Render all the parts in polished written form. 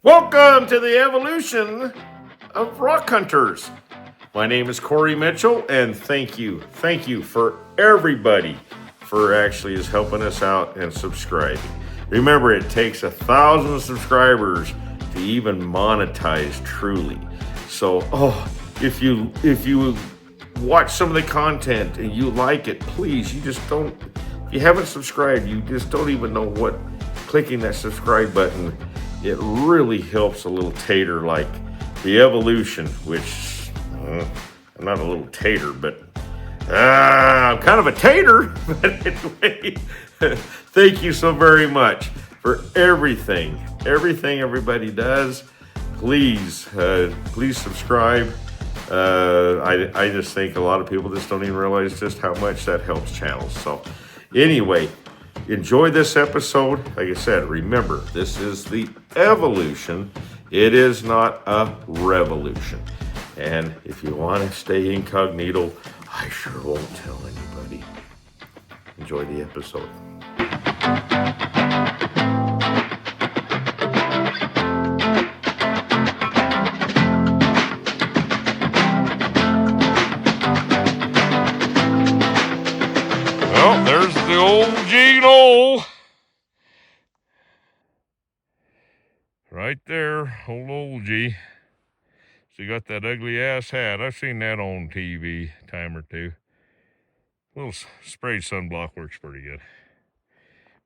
Welcome to the evolution of rock hunters. My name is Corey Mitchell, and thank you for everybody for actually is helping us out and subscribing. Remember, it takes 1,000 subscribers to even monetize truly. So, if you watch some of the content and you like it, please, if you haven't subscribed, you just don't even know what clicking that subscribe button, it really helps a little tater like the evolution, which I'm not a little tater, but I'm kind of a tater. But anyway, thank you so very much for everything everybody does. Please subscribe. I just think a lot of people just don't even realize just how much that helps channels. So anyway, enjoy this episode. Like I said, remember, this is the evolution. It is not a revolution. And if you want to stay incognito, I sure won't tell anybody. Enjoy the episode. Well, there's the old Gino. Right there, old G. So you got that ugly ass hat. I've seen that on TV a time or two. A little sprayed sunblock works pretty good.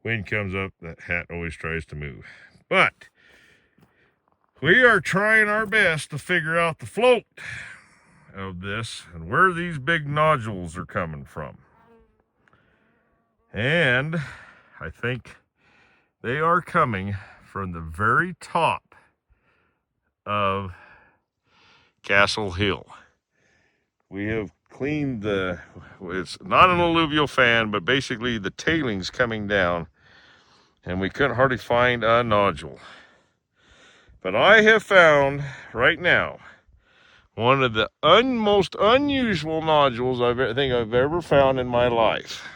Wind comes up, that hat always tries to move. But we are trying our best to figure out the float of this and where these big nodules are coming from. And I think they are coming from the very top of Castle Hill. We have cleaned it's not an alluvial fan, but basically the tailings coming down, and we couldn't hardly find a nodule. But I have found right now one of the most unusual nodules I think I've ever found in my life.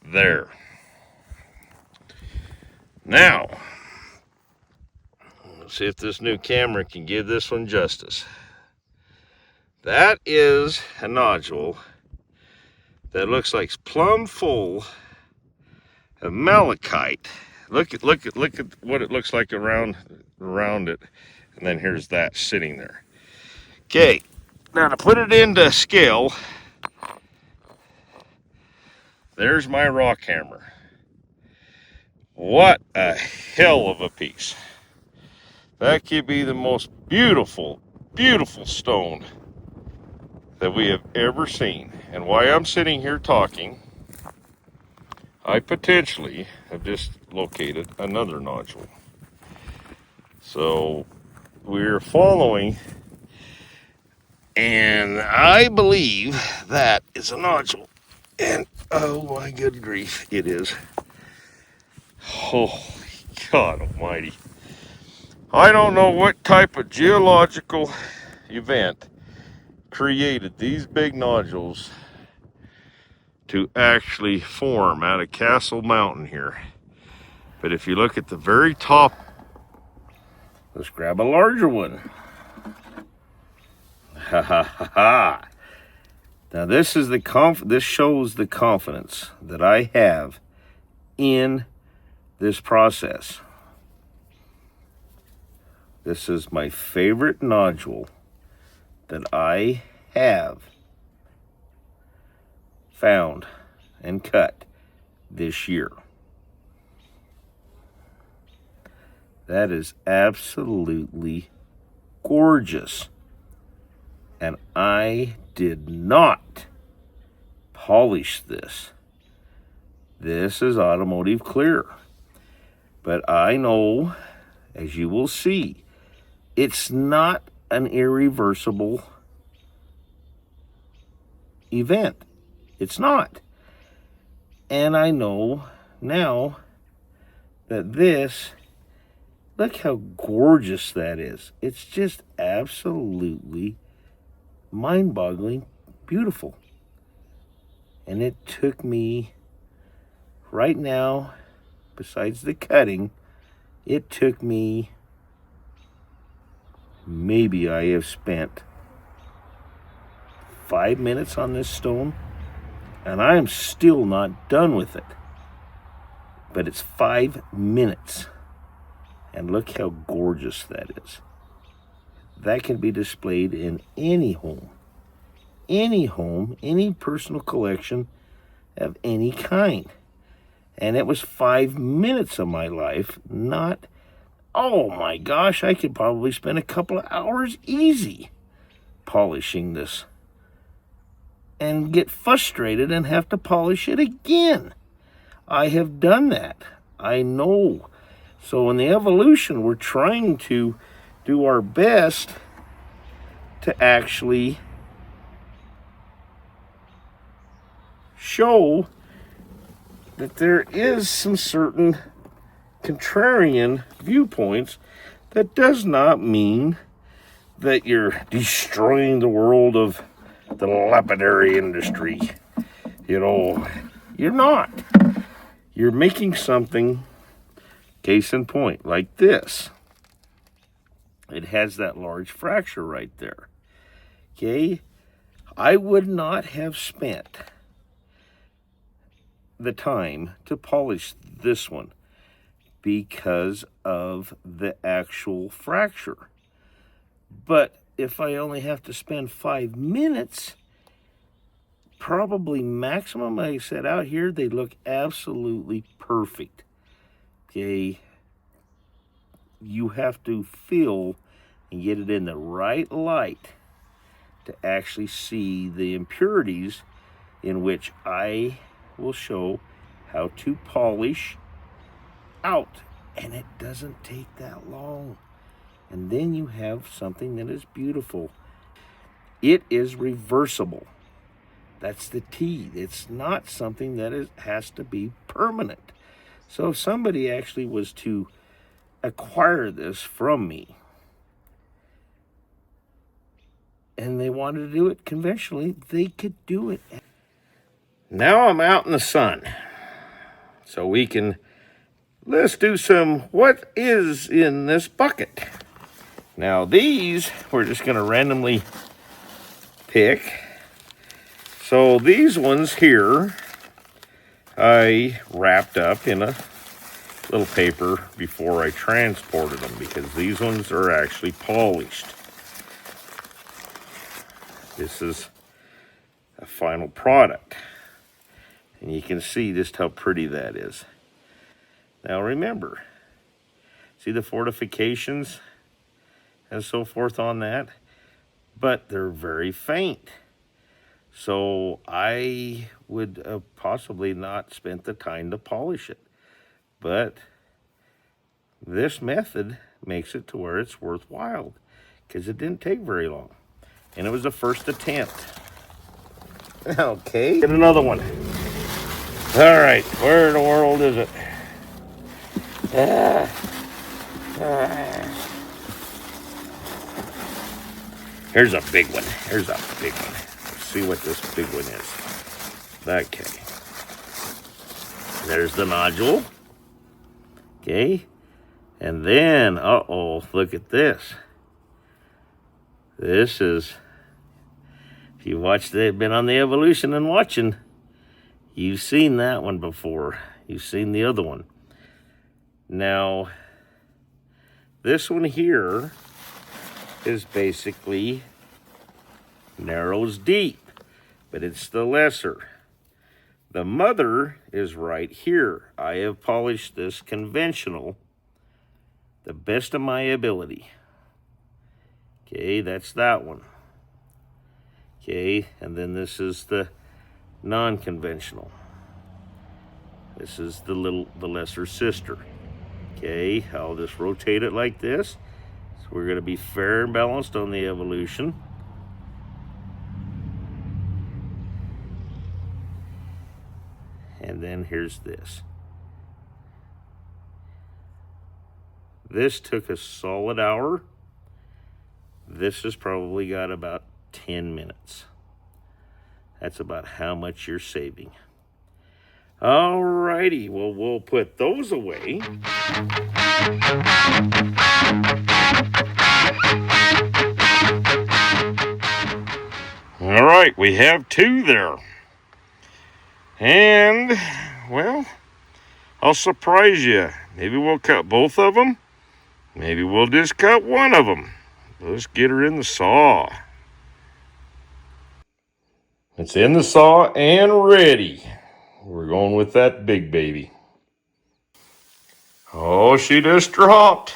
There. Now, let's see if this new camera can give this one justice. That is a nodule that looks like plumb full of malachite. Look at what it looks like around it, and then here's that sitting there. Okay, now to put it into scale, there's my rock hammer. What a hell of a piece. That could be the most beautiful stone that we have ever seen. And while I'm sitting here talking, I potentially have just located another nodule. So we're following, and I believe that is a nodule. And oh my good grief, it is. Holy God almighty. I don't know what type of geological event created these big nodules to actually form out of Castle Mountain here. But if you look at the very top, let's grab a larger one. Ha ha ha ha. Now this is this shows the confidence that I have in this process. This is my favorite nodule that I have found and cut this year. That is absolutely gorgeous. And I did not polish this. This is automotive clear. But I know, as you will see, it's not an irreversible event. It's not. And I know now that this, look how gorgeous that is. It's just absolutely mind-boggling beautiful. And it took me right now besides the cutting, it took me, maybe I have spent 5 minutes on this stone, and I am still not done with it. But it's 5 minutes. And look how gorgeous that is. That can be displayed in any home, any personal collection of any kind. And it was 5 minutes of my life, not, oh my gosh, I could probably spend a couple of hours easy polishing this and get frustrated and have to polish it again. I have done that. I know. So in the evolution, we're trying to do our best to actually show that there is some certain contrarian viewpoints. That does not mean that you're destroying the world of the lapidary industry. You know, you're not. You're making something, case in point, like this. It has that large fracture right there. Okay? I would not have spent the time to polish this one because of the actual fracture. But if I only have to spend 5 minutes, probably maximum, like I said, out here, they look absolutely perfect. Okay? You have to feel and get it in the right light to actually see the impurities, in which I will show how to polish out. And it doesn't take that long. And then you have something that is beautiful. It is reversible. That's the key. It's not something that has to be permanent. So if somebody actually was to acquire this from me and they wanted to do it conventionally, they could do it. Now I'm out in the sun, so let's do some what is in this bucket. Now these we're just going to randomly pick. So these ones here I wrapped up in a little paper before I transported them, because these ones are actually polished. This is a final product, and you can see just how pretty that is. Now remember, see the fortifications and so forth on that, but they're very faint. So I would have possibly not spent the time to polish it. But this method makes it to where it's worthwhile, because it didn't take very long. And it was the first attempt. Okay, get another one. All right, where in the world is it? Here's a big one. Here's a big one. Let's see what this big one is. Okay. There's the nodule. Okay. And then, uh-oh, look at this. This is, if you watched, they've been on the evolution and watching, you've seen that one before. You've seen the other one. Now, this one here is basically narrows deep, but it's the lesser. The mother is right here. I have polished this conventional, the best of my ability. Okay, that's that one. Okay, and then this is the non-conventional. This is the lesser sister. Okay, I'll just rotate it like this. So we're going to be fair and balanced on the evolution. And then here's this. This took a solid hour. This has probably got about 10 minutes. That's about how much you're saving. All righty, well, we'll put those away. All right, we have 2 there. And, well, I'll surprise you. Maybe we'll cut both of them. Maybe we'll just cut one of them. Let's get her in the saw. It's in the saw and ready. We're going with that big baby. Oh, she just dropped.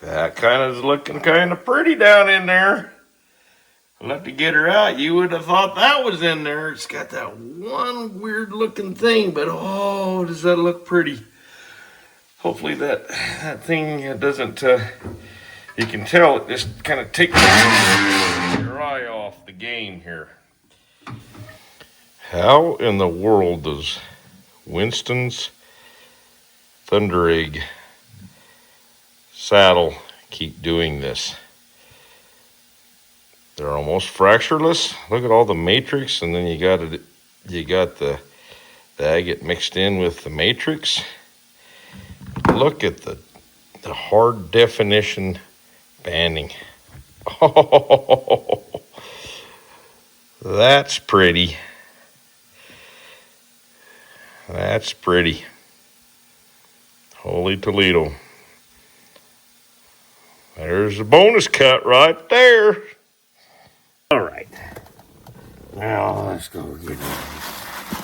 That kind of is looking kind of pretty down in there. I'll have to get her out. You would have thought that was in there. It's got that one weird looking thing, but oh, does that look pretty. Hopefully that thing doesn't, you can tell it just kind of takes your eye off the game here. How in the world does Winston's Thunder Egg saddle keep doing this? They're almost fractureless. Look at all the matrix, and then you got the agate mixed in with the matrix. Look at the hard definition banding. Oh, that's pretty. That's pretty. Holy Toledo. There's a bonus cut right there. All right. Now let's go get in.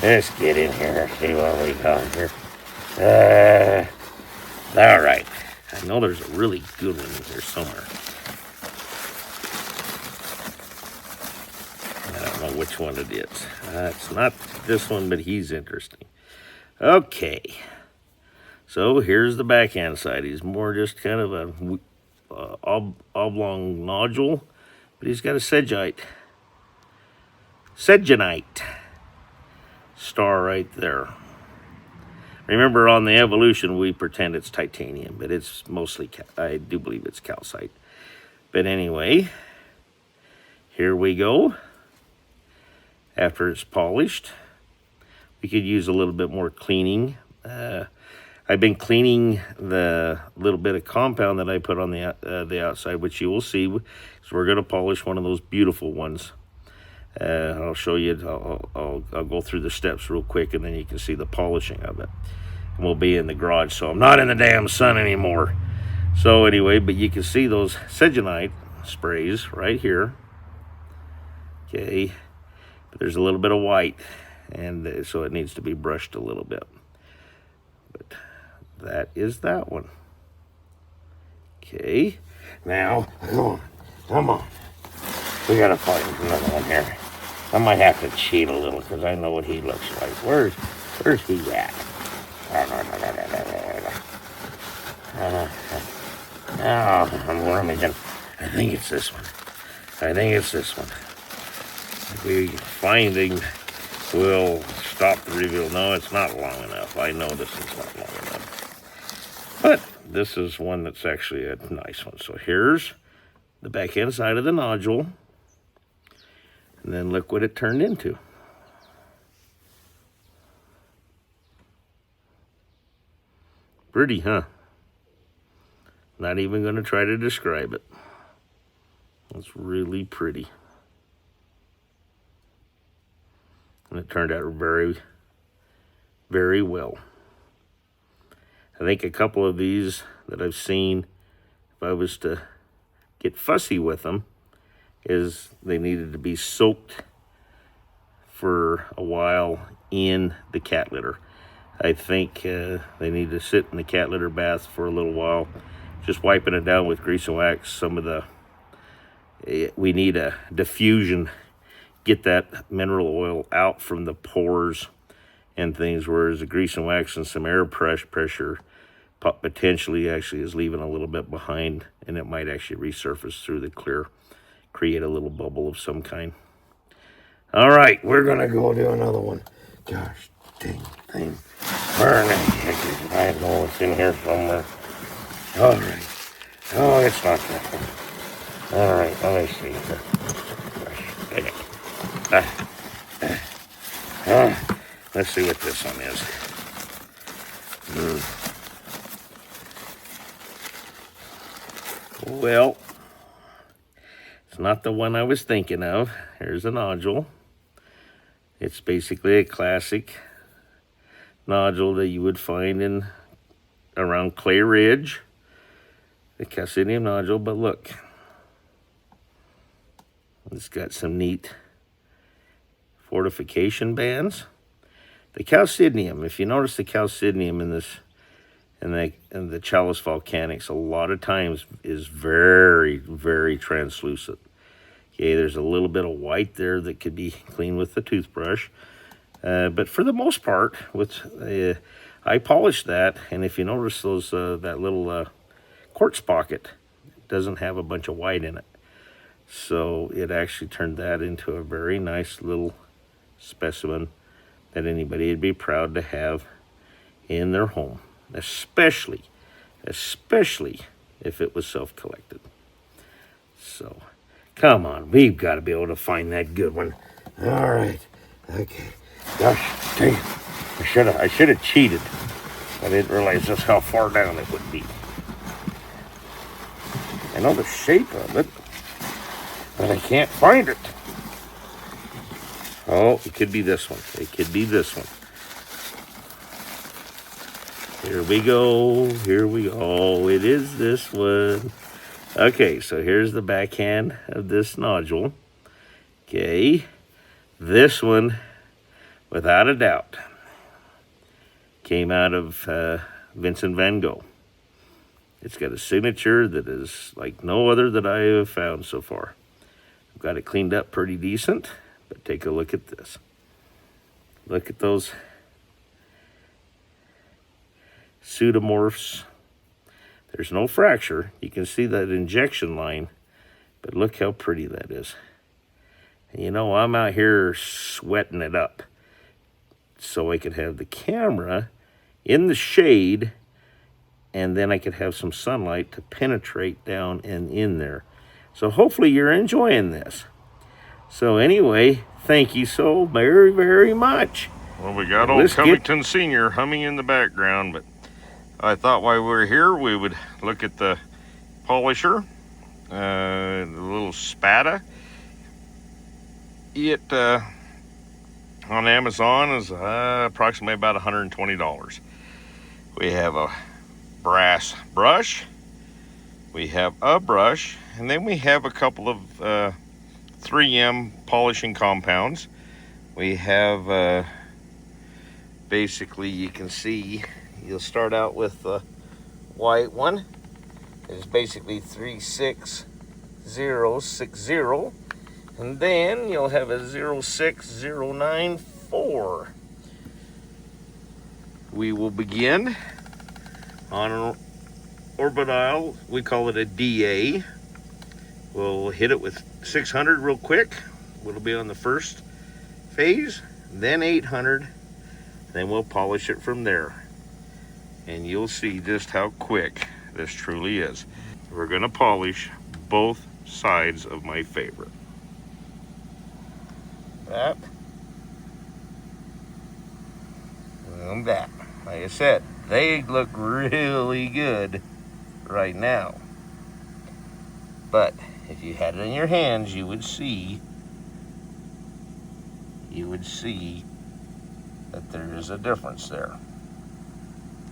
Let's get in here and see what we got here. All right. I know there's a really good one in here somewhere. I don't know which one it is. It's not this one, but he's interesting. Okay. So here's the backhand side. He's more just kind of a oblong nodule, but he's got a sedgeite star right there. Remember, on the evolution, we pretend it's titanium, but it's mostly, I do believe it's calcite. But anyway, here we go. After it's polished, we could use a little bit more cleaning. I've been cleaning the little bit of compound that I put on the outside, which you will see. So we're going to polish one of those beautiful ones. I'll show you. I'll go through the steps real quick, and then you can see the polishing of it. And we'll be in the garage, so I'm not in the damn sun anymore. So anyway, but you can see those sedgeite sprays right here. Okay, but there's a little bit of white, and so it needs to be brushed a little bit. But that is that one. Okay, now come on. We gotta find another one here. I might have to cheat a little because I know what he looks like. Where's he at? Oh, I'm rummaging. I think it's this one. If we find him, we'll stop the reveal. No, it's not long enough. I know this is not long enough. But this is one that's actually a nice one. So here's the back end side of the nodule. And then look what it turned into. Pretty, huh? Not even going to try to describe it. It's really pretty. And it turned out very, very well. I think a couple of these that I've seen, if I was to get fussy with them, is they needed to be soaked for a while in the cat litter. I think they need to sit in the cat litter bath for a little while, just wiping it down with grease and wax. Some of the, we need a diffusion, get that mineral oil out from the pores and things, whereas the grease and wax and some air pressure potentially actually is leaving a little bit behind, and it might actually resurface through the clear, create a little bubble of some kind. All right, we're gonna go do another one. Gosh dang thing. Where in the heck is it? I know it's in here somewhere. All right. Oh, it's not that one. All right, let me see here. Let's see what this one is. Well, it's not the one I was thinking of. Here's a nodule. It's basically a classic nodule that you would find in around Clay Ridge, the calcidium nodule. But look, it's got some neat fortification bands. The calcidium, if you notice the calcidium in this, in the Challis Volcanics, a lot of times is very, very translucent. Okay, there's a little bit of white there that could be cleaned with the toothbrush. But for the most part, I polished that, and if you notice those that little quartz pocket doesn't have a bunch of white in it. So it actually turned that into a very nice little specimen that anybody would be proud to have in their home, especially if it was self-collected. So, come on, we've got to be able to find that good one. All right, okay. Gosh, dang it. I should have cheated. I didn't realize just how far down it would be. I know the shape of it, but I can't find it. Oh, it could be this one. It could be this one. Here we go. Here we go. Oh, it is this one. Okay, so here's the backhand of this nodule. Okay, this one, without a doubt, came out of Vincent van Gogh. It's got a signature that is like no other that I have found so far. I've got it cleaned up pretty decent, but take a look at this. Look at those pseudomorphs. There's no fracture. You can see that injection line, but look how pretty that is. And you know, I'm out here sweating it up so I could have the camera in the shade, and then I could have some sunlight to penetrate down and in there. So hopefully you're enjoying this. So anyway, thank you so very, very much. Well, we got old Covington Sr. humming in the background, but I thought while we were here, we would look at the polisher, the little Spada. It, on Amazon is approximately about $120. We have a brass brush, we have a brush, and then we have a couple of 3M polishing compounds. We have basically, you can see, you'll start out with the white one. It's basically 36060, and then you'll have a 06094. We will begin on an orbital. We call it a DA. We'll hit it with 600 real quick. It'll be on the first phase, then 800, then we'll polish it from there. And you'll see just how quick this truly is. We're gonna polish both sides of my favorite. That and that. Like I said, they look really good right now. But if you had it in your hands, you would see that there is a difference there.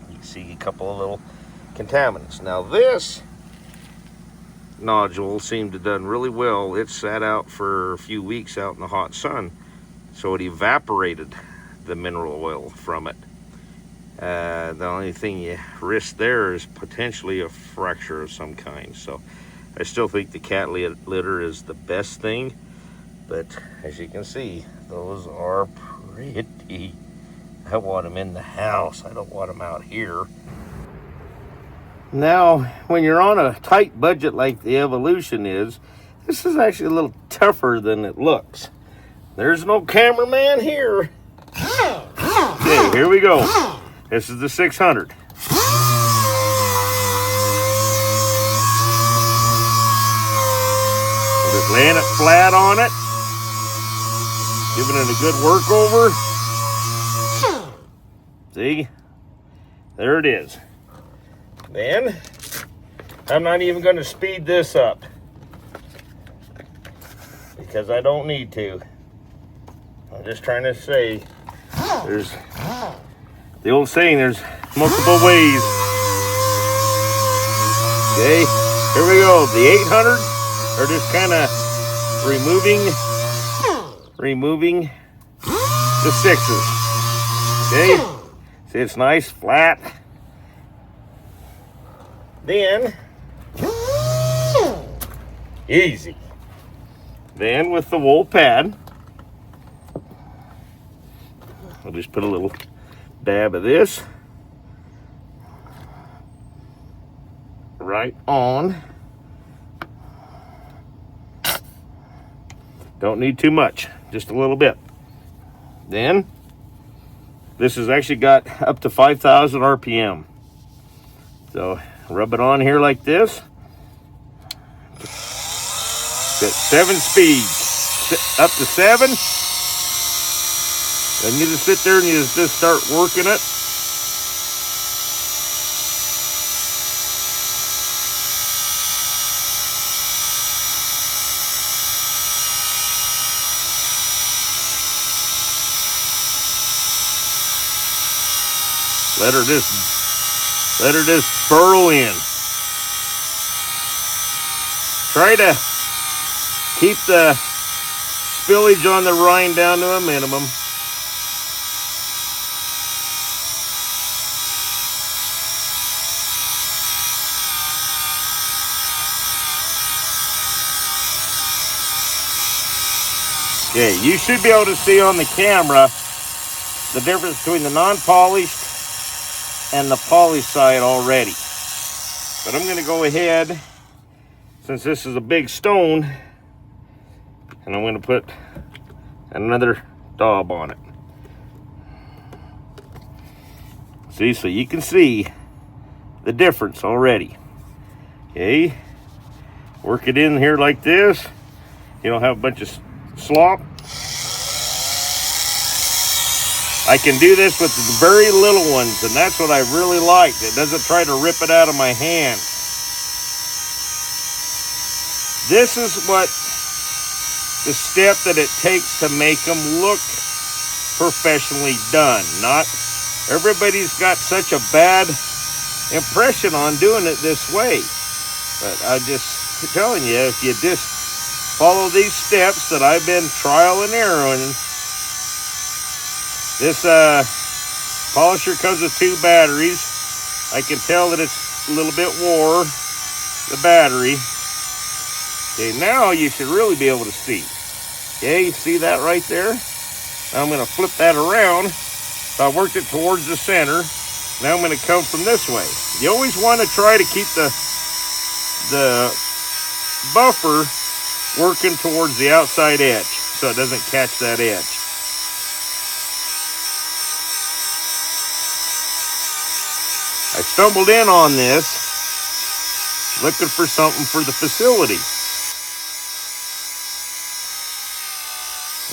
You can see a couple of little contaminants. Now this nodule seemed to have done really well. It sat out for a few weeks out in the hot sun, so it evaporated the mineral oil from it. The only thing you risk there is potentially a fracture of some kind. So I still think the cat litter is the best thing, but as you can see, those are pretty. I want them in the house. I don't want them out here. Now, when you're on a tight budget like the Evolution is, this is actually a little tougher than it looks. There's no cameraman here. Okay, here we go. This is the 600. Just laying it flat on it, giving it a good work over, See? There it is. Then, I'm not even going to speed this up because I don't need to. I'm just trying to say, there's the old saying, there's multiple ways. Okay, here we go. The 800 are just kind of removing the 6s. Okay, see, it's nice, flat. Then, easy. Then with the wool pad, I'll just put a little dab of this right on. Don't need too much, just a little bit. Then, this has actually got up to 5,000 RPM. So, rub it on here like this. Got 7 speeds, up to 7. Then you just sit there and you just start working it. Let her just burrow in. Try to keep the spillage on the rind down to a minimum. Okay, you should be able to see on the camera the difference between the non-polished and the polished side already. But I'm going to go ahead, since this is a big stone, and I'm going to put another daub on it. See, so you can see the difference already. Okay, work it in here like this. You don't have a bunch of slop. I can do this with the very little ones, and that's what I really like. It doesn't try to rip it out of my hand. This is what the step that it takes to make them look professionally done. Not everybody's got such a bad impression on doing it this way. But I'm just telling you, if you just follow these steps that I've been trial and erroring. This polisher comes with 2 batteries. I can tell that it's a little bit wore, the battery. Okay, now you should really be able to see. Okay, see that right there? Now I'm going to flip that around. So I worked it towards the center. Now I'm going to come from this way. You always want to try to keep the buffer working towards the outside edge so it doesn't catch that edge. I stumbled in on this looking for something for the facility.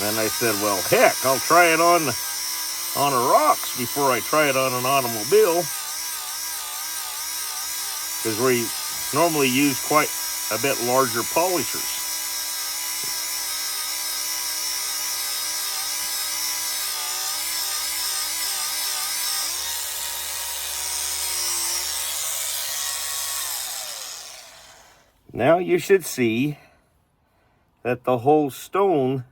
And I said, well, heck, I'll try it on a rocks before I try it on an automobile. Because we normally use quite a bit larger polishers. Now you should see that the whole stone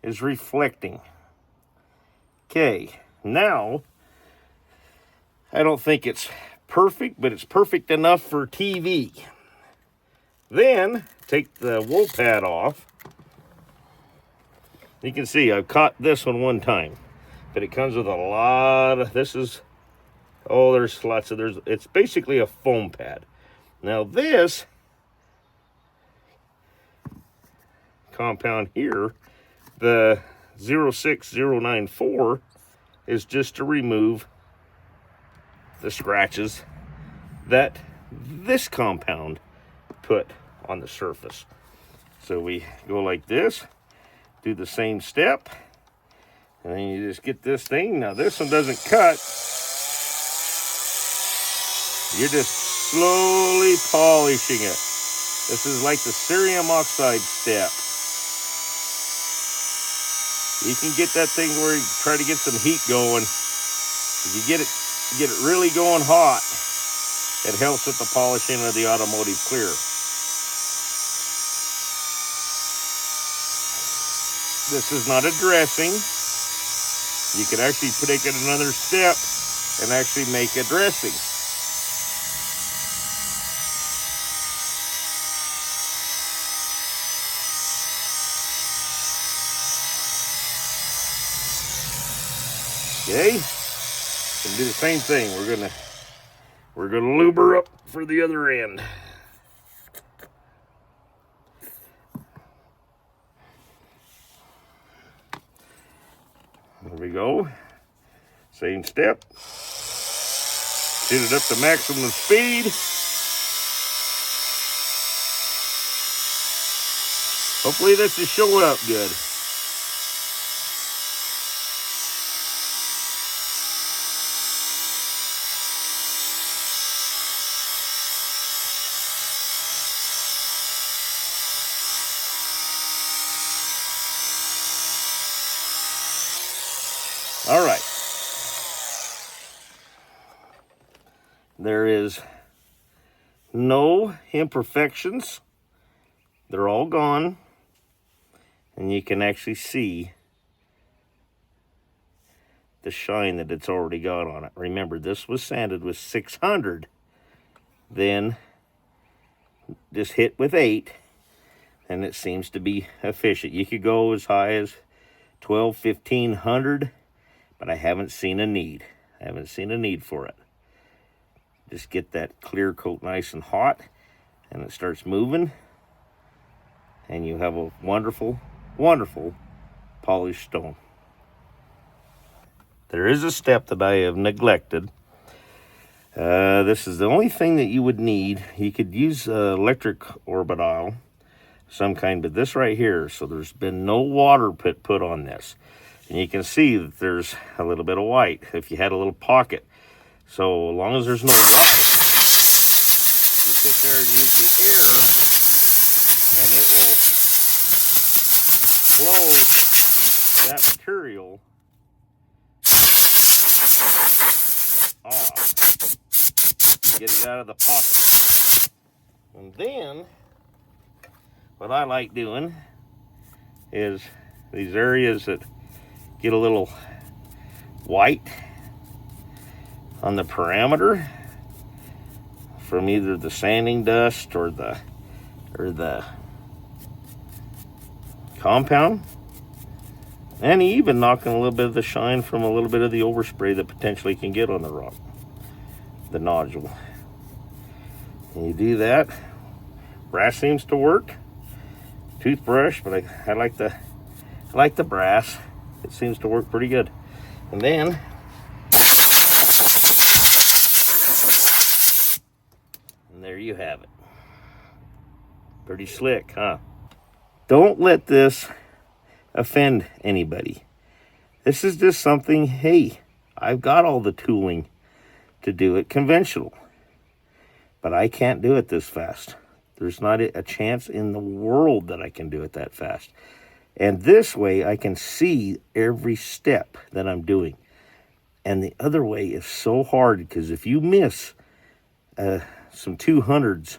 is reflecting. Okay, now I don't think it's perfect, but it's perfect enough for TV. Then take the wool pad off. You can see I've caught this one time, but it comes with a lot of, there's lots of, it's basically a foam pad. Now this compound here, the 06094, is just to remove the scratches that this compound put on the surface. So we go like this, do the same step, And then you just get this thing. Now this one doesn't cut. You're just slowly polishing it. This is like the cerium oxide step. You can get that thing where you try to get some heat going. If you get it really going hot, it helps with the polishing of the automotive clear. This is not a dressing. You can actually take it another step and actually make a dressing. Okay, and do the same thing. We're gonna lube her up for the other end. There we go. Same step. Shoot it up to maximum speed. Hopefully this is showing up good. All right. There is no imperfections. They're all gone. And you can actually see the shine that it's already got on it. Remember, this was sanded with 600. Then just hit with 8. And it seems to be efficient. You could go as high as 1,1500. But I haven't seen a need. I haven't seen a need for it. Just get that clear coat nice and hot, and it starts moving, and you have a wonderful, wonderful polished stone. There is a step that I have neglected. This is the only thing that you would need. You could use electric orbital, some kind, but this right here, so there's been no water put on this. And you can see that there's a little bit of white if you had a little pocket. So as long as there's no white, you sit there and use the air, and it will flow that material off. Get it out of the pocket. And then, what I like doing is these areas that get a little white on the parameter from either the sanding dust or the compound, and even knocking a little bit of the shine from a little bit of the overspray that potentially can get on the rock, the nodule. And you do that. Brass seems to work. Toothbrush, but I like the brass. It seems to work pretty good. And then there you have it. Pretty slick, huh? Don't let this offend anybody. This is just something, hey, I've got all the tooling to do it conventional, but I can't do it this fast. There's not a chance in the world that I can do it that fast. And this way I can see every step that I'm doing. And the other way is so hard, because if you miss some 200s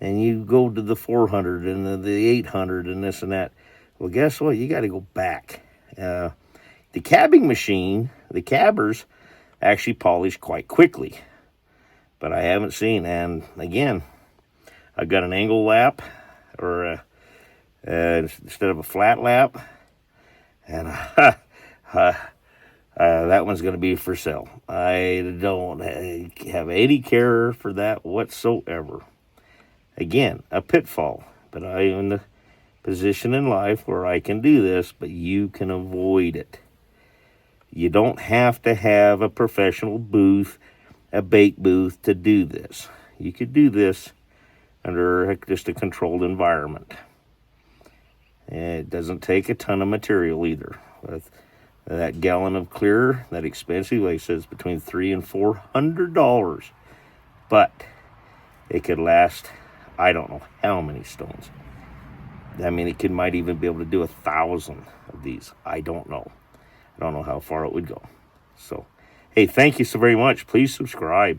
and you go to the 400 and the 800 and this and that, well, guess what? You got to go back. The cabbing machine, the cabbers, actually polish quite quickly. But I haven't seen, and again, I've got an angle lap, or instead of a flat lap, and that one's going to be for sale. I don't have any care for that whatsoever. Again, a pitfall, but I am in the position in life where I can do this, but you can avoid it. You don't have to have a professional booth, a bake booth to do this. You could do this under just a controlled environment. It doesn't take a ton of material either. That gallon of clear, that expensive, like I said, it's between $300 and $400. But it could last, I don't know how many stones. I mean, it might even be able to do 1,000 of these. I don't know. I don't know how far it would go. So, hey, thank you so very much. Please subscribe.